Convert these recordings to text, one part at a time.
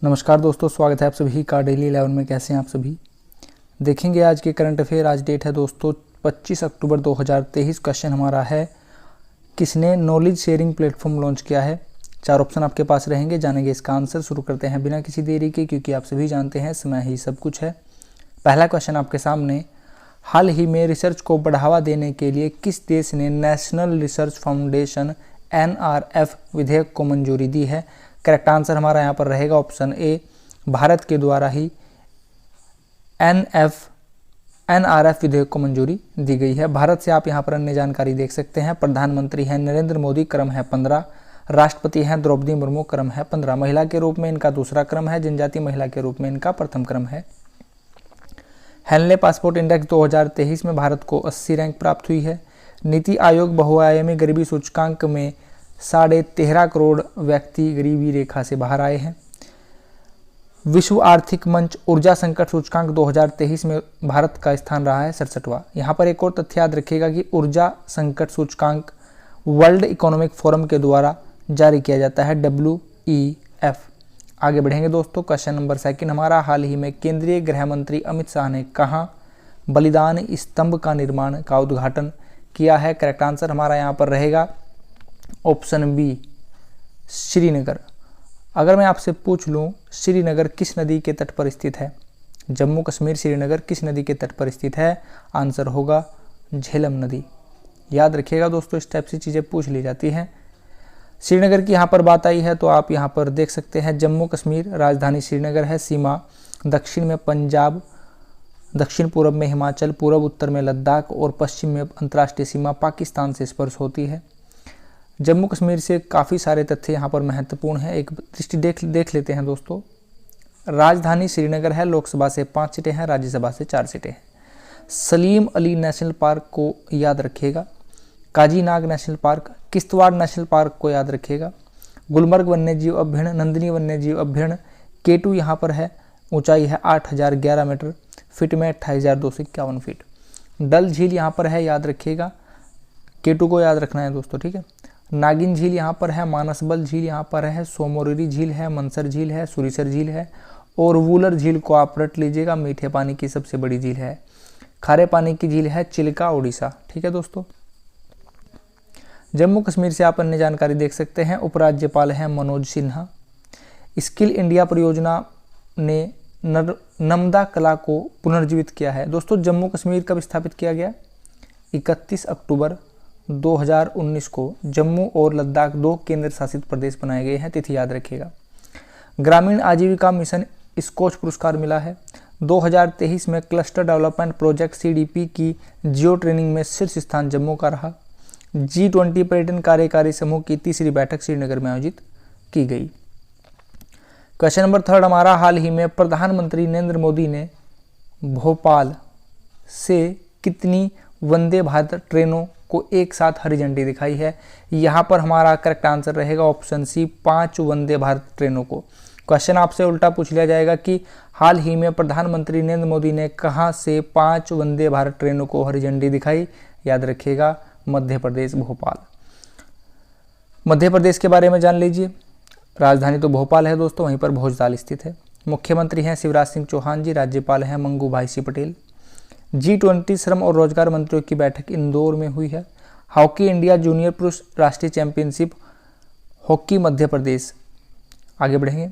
नमस्कार दोस्तों, स्वागत है आप सभी का डेली 11 में। कैसे हैं आप सभी। देखेंगे आज के करंट अफेयर। आज डेट है दोस्तों 25 अक्टूबर 2023। क्वेश्चन हमारा है, किसने नॉलेज शेयरिंग प्लेटफॉर्म लॉन्च किया है। 4 ऑप्शन आपके पास रहेंगे, जानेंगे इसका आंसर। शुरू करते हैं बिना किसी देरी के, क्योंकि आप सभी जानते हैं समय ही सब कुछ है। पहला क्वेश्चन आपके सामने, हाल ही में रिसर्च को बढ़ावा देने के लिए किस देश ने नेशनल रिसर्च फाउंडेशन NRF विधेयक को मंजूरी दी है। करेक्ट आंसर हमारा यहाँ पर रहेगा ऑप्शन ए, भारत के द्वारा ही NRF विधेयक को मंजूरी दी गई है। भारत से आप यहाँ पर अन्य जानकारी देख सकते हैं। प्रधानमंत्री हैं नरेंद्र मोदी, क्रम है 15। राष्ट्रपति हैं द्रौपदी मुर्मू, क्रम है 15। महिला के रूप में इनका दूसरा क्रम है, जनजातीय महिला के रूप में इनका प्रथम क्रम है। हेनले पासपोर्ट इंडेक्स 2023 में भारत को 80 रैंक प्राप्त हुई है। नीति आयोग बहुआयामी गरीबी सूचकांक में 13.5 करोड़ व्यक्ति गरीबी रेखा से बाहर आए हैं। विश्व आर्थिक मंच ऊर्जा संकट सूचकांक 2023 में भारत का स्थान रहा है 67वां। यहाँ पर एक और तथ्य याद रखिएगा कि ऊर्जा संकट सूचकांक वर्ल्ड इकोनॉमिक फोरम के द्वारा जारी किया जाता है, WEF। आगे बढ़ेंगे दोस्तों। क्वेश्चन नंबर 2 हमारा, हाल ही में केंद्रीय गृह मंत्री अमित शाह ने कहाँ बलिदान स्तंभ का निर्माण का उद्घाटन किया है। करेक्ट आंसर हमारा यहाँ पर रहेगा ऑप्शन बी, श्रीनगर। अगर मैं आपसे पूछ लूं श्रीनगर किस नदी के तट पर स्थित है, जम्मू कश्मीर श्रीनगर किस नदी के तट पर स्थित है, आंसर होगा झेलम नदी। याद रखिएगा दोस्तों, इस टाइप से चीज़ें पूछ ली जाती हैं। श्रीनगर की यहाँ पर बात आई है तो आप यहाँ पर देख सकते हैं, जम्मू कश्मीर राजधानी श्रीनगर है। सीमा दक्षिण में पंजाब, दक्षिण पूर्व में हिमाचल, पूर्व उत्तर में लद्दाख और पश्चिम में अंतर्राष्ट्रीय सीमा पाकिस्तान से स्पर्श होती है। जम्मू कश्मीर से काफ़ी सारे तथ्य यहाँ पर महत्वपूर्ण हैं, एक दृष्टि देख लेते हैं दोस्तों। राजधानी श्रीनगर है, लोकसभा से 5 सीटें हैं, राज्यसभा से 4 सीटें हैं। सलीम अली नेशनल पार्क को याद रखिएगा, Kazinag national park, Kishtwar national park को याद रखिएगा, गुलमर्ग वन्यजीव अभ्यारण्य, नंदिनी वन्यजीव अभ्यारण्य, केटू यहाँ पर है, ऊंचाई है 8011 मीटर, फीट में 28,251 फीट। डल झील यहाँ पर है, याद रखिएगा, केटू को याद रखना है दोस्तों, ठीक है। नागिन झील यहाँ पर है, मानसबल झील यहाँ पर है, सोमोरिरी झील है, मनसर झील है, सुरीसर झील है और वूलर झील को आप रट लीजिएगा, मीठे पानी की सबसे बड़ी झील है। खारे पानी की झील है चिल्का, उड़ीसा, ठीक है दोस्तों। जम्मू कश्मीर से आप अन्य जानकारी देख सकते हैं। उपराज्यपाल हैं मनोज सिन्हा। स्किल इंडिया परियोजना ने नर्मदा कला को पुनर्जीवित किया है। दोस्तों जम्मू कश्मीर कब स्थापित किया गया, 31 अक्टूबर 2019 को जम्मू और लद्दाख 2 केंद्र शासित प्रदेश बनाए गए हैं, तिथि याद रखिएगा। ग्रामीण आजीविका मिशन स्कोच पुरस्कार मिला है। 2023 में क्लस्टर डेवलपमेंट प्रोजेक्ट CDP की जियो ट्रेनिंग में शीर्ष स्थान जम्मू का रहा। G20 पर्यटन कार्यकारी समूह की 3री बैठक श्रीनगर में आयोजित की गई। क्वेश्चन नंबर 3 हमारा, हाल ही में प्रधानमंत्री नरेंद्र मोदी ने भोपाल से कितनी वंदे भारत ट्रेनों को एक साथ हरी झंडी दिखाई है। यहाँ पर हमारा करेक्ट आंसर रहेगा ऑप्शन सी, 5 वंदे भारत ट्रेनों को। क्वेश्चन आपसे उल्टा पूछ लिया जाएगा कि हाल ही में प्रधानमंत्री नरेंद्र मोदी ने कहाँ से 5 वंदे भारत ट्रेनों को हरी झंडी दिखाई। याद रखिएगा मध्य प्रदेश, भोपाल। मध्य प्रदेश के बारे में जान लीजिए। राजधानी तो भोपाल है दोस्तों, वहीं पर भोजताल स्थित है। मुख्यमंत्री हैं शिवराज सिंह चौहान जी, राज्यपाल हैं मंगू भाई सी पटेल। G20 श्रम और रोजगार मंत्रियों की बैठक इंदौर में हुई है। हॉकी इंडिया जूनियर पुरुष राष्ट्रीय चैंपियनशिप हॉकी मध्य प्रदेश। आगे बढ़ेंगे।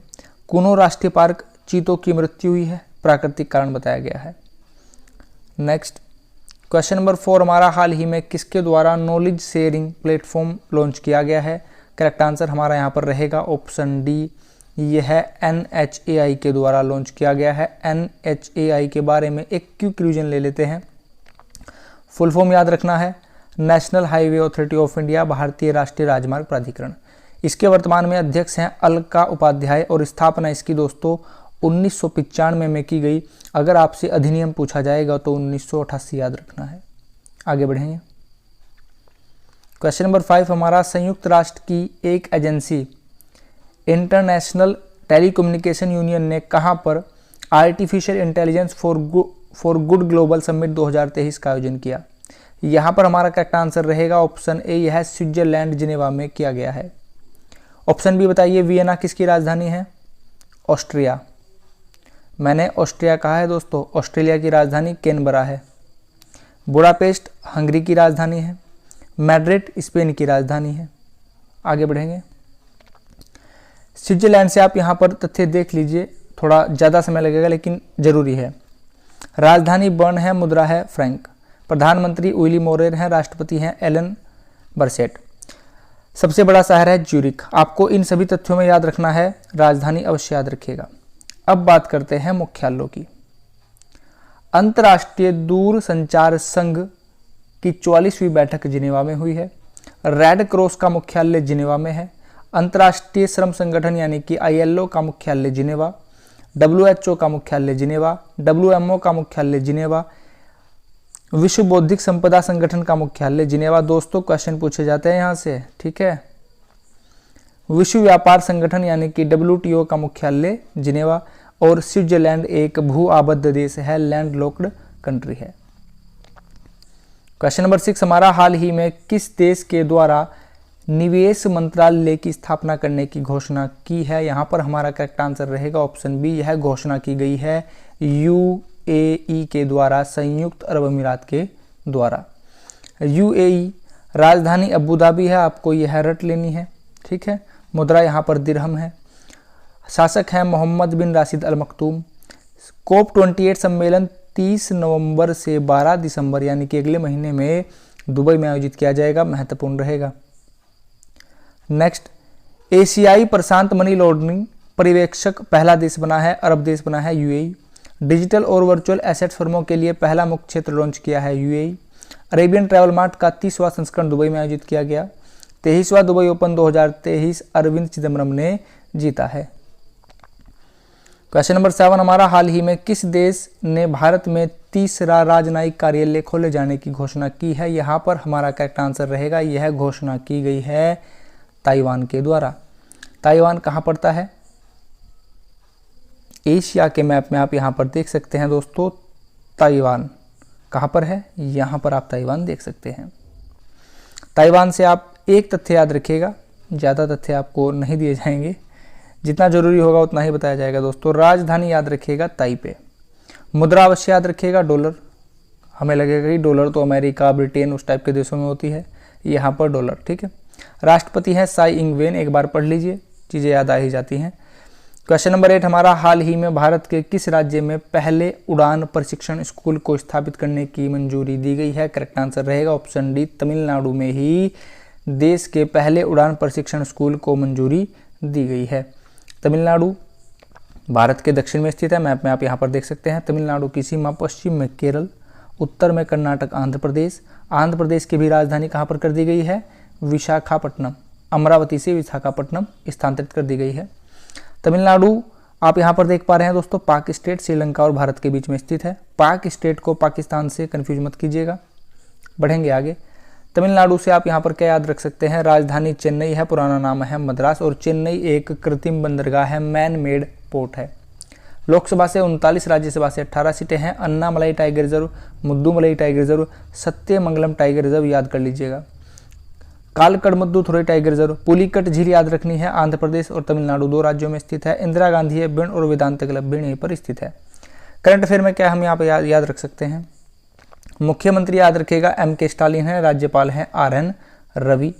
कूनो राष्ट्रीय पार्क चीतों की मृत्यु हुई है, प्राकृतिक कारण बताया गया है। नेक्स्ट क्वेश्चन नंबर 4 हमारा, हाल ही में किसके द्वारा नॉलेज शेयरिंग प्लेटफॉर्म लॉन्च किया गया है। करेक्ट आंसर हमारा यहाँ पर रहेगा ऑप्शन डी, यह है NHAI के द्वारा लॉन्च किया गया है। NHAI के बारे में एक क्विक रिवीजन ले लेते हैं। फुल फॉर्म याद रखना है, national highway authority of India, भारतीय राष्ट्रीय राजमार्ग प्राधिकरण। इसके वर्तमान में अध्यक्ष हैं अलका उपाध्याय और स्थापना इसकी दोस्तों 1995 में की गई। अगर आपसे अधिनियम पूछा जाएगा तो 1988 याद रखना है। आगे बढ़ेंगे। क्वेश्चन नंबर 5 हमारा, संयुक्त राष्ट्र की एक एजेंसी इंटरनेशनल टेलीकम्युनिकेशन यूनियन ने कहां पर artificial intelligence for good global summit 2023 का आयोजन किया। यहां पर हमारा करेक्ट आंसर रहेगा ऑप्शन ए, यह स्विट्जरलैंड जिनेवा में किया गया है। ऑप्शन बी बताइए, वियना किसकी राजधानी है। ऑस्ट्रिया। मैंने ऑस्ट्रिया कहा है दोस्तों। ऑस्ट्रेलिया की राजधानी कैनबरा है। बुडापेस्ट हंगरी की राजधानी है। मैड्रिड स्पेन की राजधानी है। आगे बढ़ेंगे। स्विट्जरलैंड से आप यहाँ पर तथ्य देख लीजिए, थोड़ा ज़्यादा समय लगेगा लेकिन ज़रूरी है। राजधानी बर्न है, मुद्रा है फ्रैंक। प्रधानमंत्री विली मोरेर हैं, राष्ट्रपति हैं एलन बरसेट। सबसे बड़ा शहर है ज्यूरिख। आपको इन सभी तथ्यों में याद रखना है, राजधानी अवश्य याद रखिएगा। अब बात करते हैं मुख्यालयों की। अंतर्राष्ट्रीय दूर संचार संघ की 44वीं बैठक जिनेवा में हुई है। रेड क्रॉस का मुख्यालय जिनेवा में है। अंतर्राष्ट्रीय श्रम संगठन यानी कि ILO का मुख्यालय जिनेवा। WHO का मुख्यालय जिनेवा। WMO का मुख्यालय जिनेवा। विश्व बौद्धिक संपदा संगठन का मुख्यालय जिनेवा। दोस्तों क्वेश्चन पूछे जाते हैं यहाँ से, ठीक है। विश्व व्यापार संगठन यानी कि WTO का मुख्यालय जिनेवा। और स्विट्जरलैंड एक भू आबद्ध देश है, लैंडलॉक्ड कंट्री है। क्वेश्चन नंबर 6 हमारा, हाल ही में किस देश के द्वारा निवेश मंत्रालय की स्थापना करने की घोषणा की है? यहाँ पर हमारा करेक्ट आंसर रहेगा ऑप्शन बी, यह घोषणा की गई है UAE के द्वारा, संयुक्त अरब अमीरात के द्वारा। UAE राजधानी अबू धाबी है, आपको यह रट लेनी है, ठीक है। मुद्रा यहाँ पर दिरहम है। शासक हैं मोहम्मद बिन राशिद अल मखतूम। COP28 सम्मेलन 30 नवंबर से 12 दिसंबर यानी कि अगले महीने में दुबई में आयोजित किया जाएगा, महत्वपूर्ण रहेगा। नेक्स्ट, एशियाई प्रशांत मनी लॉन्ड्रिंग पर्यवेक्षक पहला देश बना है, अरब देश बना है UAE। डिजिटल और वर्चुअल एसेट फर्मों के लिए पहला मुख्य क्षेत्र लॉन्च किया है UAE। अरेबियन ट्रैवल मार्ट का 30वां संस्करण दुबई में आयोजित किया गया। 23वां दुबई ओपन 2023 अरविंद चिदम्बरम ने जीता है। क्वेश्चन नंबर 7 हमारा, हाल ही में किस देश ने भारत में तीसरा राजनयिक कार्यालय खोले जाने की घोषणा की है? यहाँ पर हमारा करेक्ट आंसर रहेगा, यह घोषणा की गई है ताइवान के द्वारा। ताइवान कहाँ पड़ता है? एशिया के मैप में आप यहाँ पर देख सकते हैं दोस्तों, ताइवान कहाँ पर है? यहाँ पर आप ताइवान देख सकते हैं। ताइवान से आप एक तथ्य याद रखिएगा, ज़्यादा तथ्य आपको नहीं दिए जाएंगे, जितना जरूरी होगा उतना ही बताया जाएगा दोस्तों। राजधानी याद रखिएगा ताइपे। मुद्रा अवश्य याद रखिएगा डॉलर। हमें लगेगा कि डॉलर तो अमेरिका, ब्रिटेन उस टाइप के देशों में होती है, यहाँ पर डॉलर, ठीक है। राष्ट्रपति हैं साई इंग वेन, एक बार पढ़ लीजिए, चीज़ें याद आ ही जाती हैं। क्वेश्चन नंबर 8 हमारा, हाल ही में भारत के किस राज्य में पहले उड़ान प्रशिक्षण स्कूल को स्थापित करने की मंजूरी दी गई है? करेक्ट आंसर रहेगा ऑप्शन डी, तमिलनाडु में ही देश के पहले उड़ान प्रशिक्षण स्कूल को मंजूरी दी गई है। तमिलनाडु भारत के दक्षिण में स्थित है, मैप में आप यहाँ पर देख सकते हैं। तमिलनाडु की सीमा पश्चिम में केरल, उत्तर में कर्नाटक, आंध्र प्रदेश। आंध्र प्रदेश की भी राजधानी कहाँ पर कर दी गई है? विशाखापट्टनम। अमरावती से विशाखापट्टनम स्थानांतरित कर दी गई है। तमिलनाडु आप यहाँ पर देख पा रहे हैं दोस्तों, पाक स्टेट श्रीलंका और भारत के बीच में स्थित है। पाक स्टेट को पाकिस्तान से कंफ्यूज मत कीजिएगा। बढ़ेंगे आगे। तमिलनाडु से आप यहाँ पर क्या याद रख सकते हैं? राजधानी चेन्नई है, पुराना नाम है मद्रास, और चेन्नई एक कृत्रिम बंदरगाह है, मैन मेड पोर्ट है। लोकसभा से 39, राज्यसभा से 18 सीटें हैं। Annamalai tiger reserve, Mudumalai tiger reserve, Sathyamangalam tiger reserve याद कर लीजिएगा। कालकड़मुद्दुथुरई टाइगर रिजर्व, पुलिकट झील याद रखनी है। आंध्र प्रदेश और तमिलनाडु 2 राज्यों में स्थित है। इंदिरा गांधी है, बिण और वेदांत क्लब बिण यहीं पर स्थित है। करंट अफेयर में क्या हम यहाँ पर याद रख सकते हैं? मुख्यमंत्री याद रखिएगा MK स्टालिन है, राज्यपाल हैं RN रवि।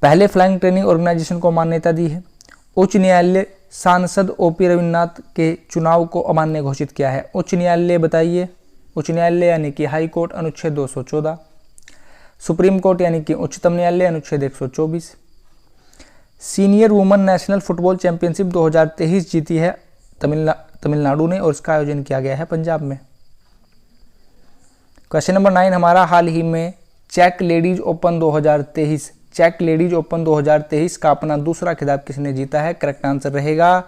पहले फ्लाइंग ट्रेनिंग ऑर्गेनाइजेशन को मान्यता दी है। उच्च न्यायालय सांसद OP रविन्द्रनाथ के चुनाव को अमान्य घोषित किया है। उच्च न्यायालय बताइए। उच्च न्यायालय यानी कि हाई कोर्ट, अनुच्छेद 214। सुप्रीम कोर्ट यानी कि उच्चतम न्यायालय, अनुच्छेद 124। Senior women national football championship 2023 जीती है तमिलनाडु ने, और इसका आयोजन किया गया है पंजाब में। क्वेश्चन नंबर 9 हमारा, हाल ही में चेक लेडीज ओपन 2023 का अपना दूसरा खिताब किसने जीता है? करेक्ट आंसर रहेगा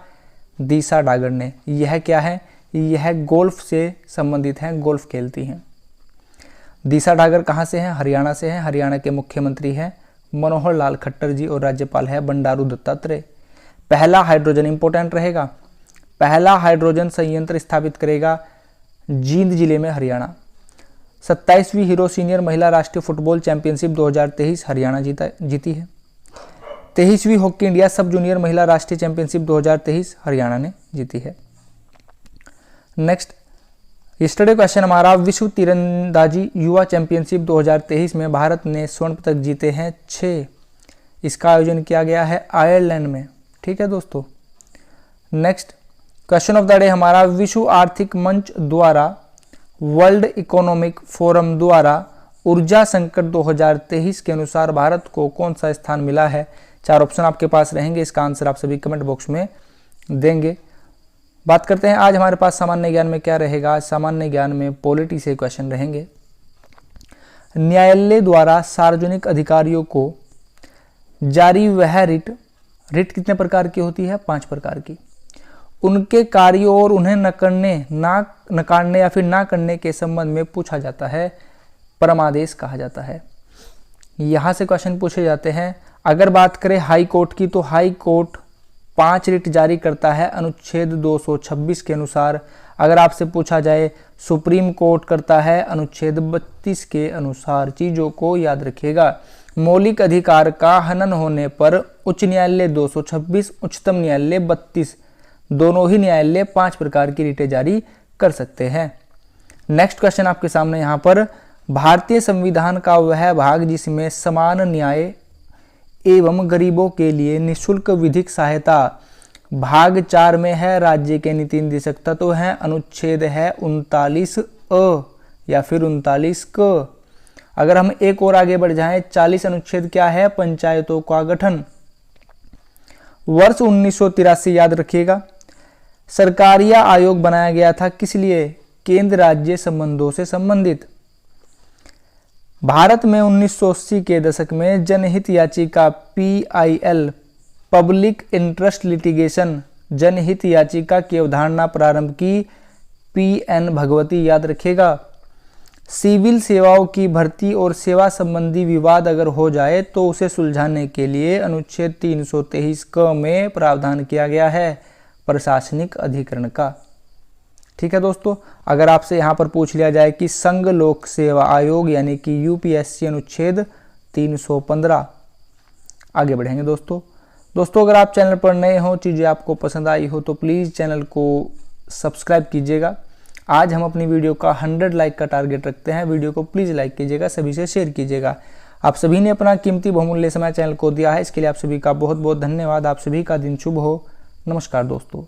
दिशा डागर ने। यह क्या है? यह गोल्फ से संबंधित है, गोल्फ खेलती हैं। दिशा डागर कहाँ से हैं? हरियाणा से हैं। हरियाणा के मुख्यमंत्री हैं मनोहर लाल खट्टर जी, और राज्यपाल है बंडारू दत्तात्रेय। पहला हाइड्रोजन इंपॉर्टेंट रहेगा, पहला हाइड्रोजन संयंत्र स्थापित करेगा जींद जिले में हरियाणा। 27वीं हीरो सीनियर महिला राष्ट्रीय फुटबॉल चैंपियनशिप 2023 हरियाणा जीती है। 23वीं हॉकी इंडिया सब जूनियर महिला राष्ट्रीय चैंपियनशिप 2023 हरियाणा ने जीती है। नेक्स्ट यस्टरडे क्वेश्चन हमारा, विश्व तीरंदाजी युवा चैंपियनशिप 2023 में भारत ने स्वर्ण पदक जीते हैं 6। इसका आयोजन किया गया है आयरलैंड में। ठीक है दोस्तों। Next question of the day हमारा, विश्व आर्थिक मंच द्वारा वर्ल्ड इकोनॉमिक फोरम द्वारा ऊर्जा संकट 2023 के अनुसार भारत को कौन सा स्थान मिला है। 4 ऑप्शन आपके पास रहेंगे, इसका आंसर आप सभी कमेंट बॉक्स में देंगे। बात करते हैं आज हमारे पास सामान्य ज्ञान में क्या रहेगा। सामान्य ज्ञान में पॉलिटी से क्वेश्चन रहेंगे। न्यायालय द्वारा सार्वजनिक अधिकारियों को जारी वह रिट कितने प्रकार की होती है? 5 प्रकार की। उनके कार्यों और उन्हें नकारने या फिर ना करने के संबंध में पूछा जाता है, परमादेश कहा जाता है। यहाँ से क्वेश्चन पूछे जाते हैं। अगर बात करें हाई कोर्ट की, तो हाई कोर्ट 5 रिट जारी करता है अनुच्छेद 226 के अनुसार। अगर आपसे पूछा जाए सुप्रीम कोर्ट करता है अनुच्छेद 32 के अनुसार। चीज़ों को याद रखिएगा। मौलिक अधिकार का हनन होने पर उच्च न्यायालय 226, उच्चतम न्यायालय 32, दोनों ही न्यायालय 5 प्रकार की रिटें जारी कर सकते हैं। नेक्स्ट क्वेश्चन आपके सामने यहाँ पर, भारतीय संविधान का वह भाग जिसमें समान न्याय एवं गरीबों के लिए निःशुल्क विधिक सहायता भाग 4 में है, राज्य के नीति निर्देशक तत्व हैं। अनुच्छेद है 39 अ या फिर 39 क। अगर हम एक और आगे बढ़ जाएं, 40 अनुच्छेद क्या है? पंचायतों का गठन। वर्ष 1983 याद रखिएगा। सरकारिया आयोग बनाया गया था किस लिए? केंद्र राज्य संबंधों से संबंधित। भारत में 1980 के दशक में जनहित याचिका PIL पब्लिक इंटरेस्ट लिटिगेशन जनहित याचिका की अवधारणा प्रारंभ की PN भगवती, याद रखेगा। सिविल सेवाओं की भर्ती और सेवा संबंधी विवाद अगर हो जाए तो उसे सुलझाने के लिए अनुच्छेद 323 क में प्रावधान किया गया है प्रशासनिक अधिकरण का। ठीक है दोस्तों। अगर आपसे यहाँ पर पूछ लिया जाए कि संघ लोक सेवा आयोग यानी कि UPSC अनुच्छेद 315, आगे बढ़ेंगे दोस्तों। अगर आप चैनल पर नए हो, चीज़ें आपको पसंद आई हो तो प्लीज़ चैनल को सब्सक्राइब कीजिएगा। आज हम अपनी वीडियो का 100 लाइक का टारगेट रखते हैं। वीडियो को प्लीज़ लाइक कीजिएगा, सभी से शेयर कीजिएगा। आप सभी ने अपना कीमती बहुमूल्य समय चैनल को दिया है, इसके लिए आप सभी का बहुत बहुत धन्यवाद। आप सभी का दिन शुभ हो। नमस्कार दोस्तों।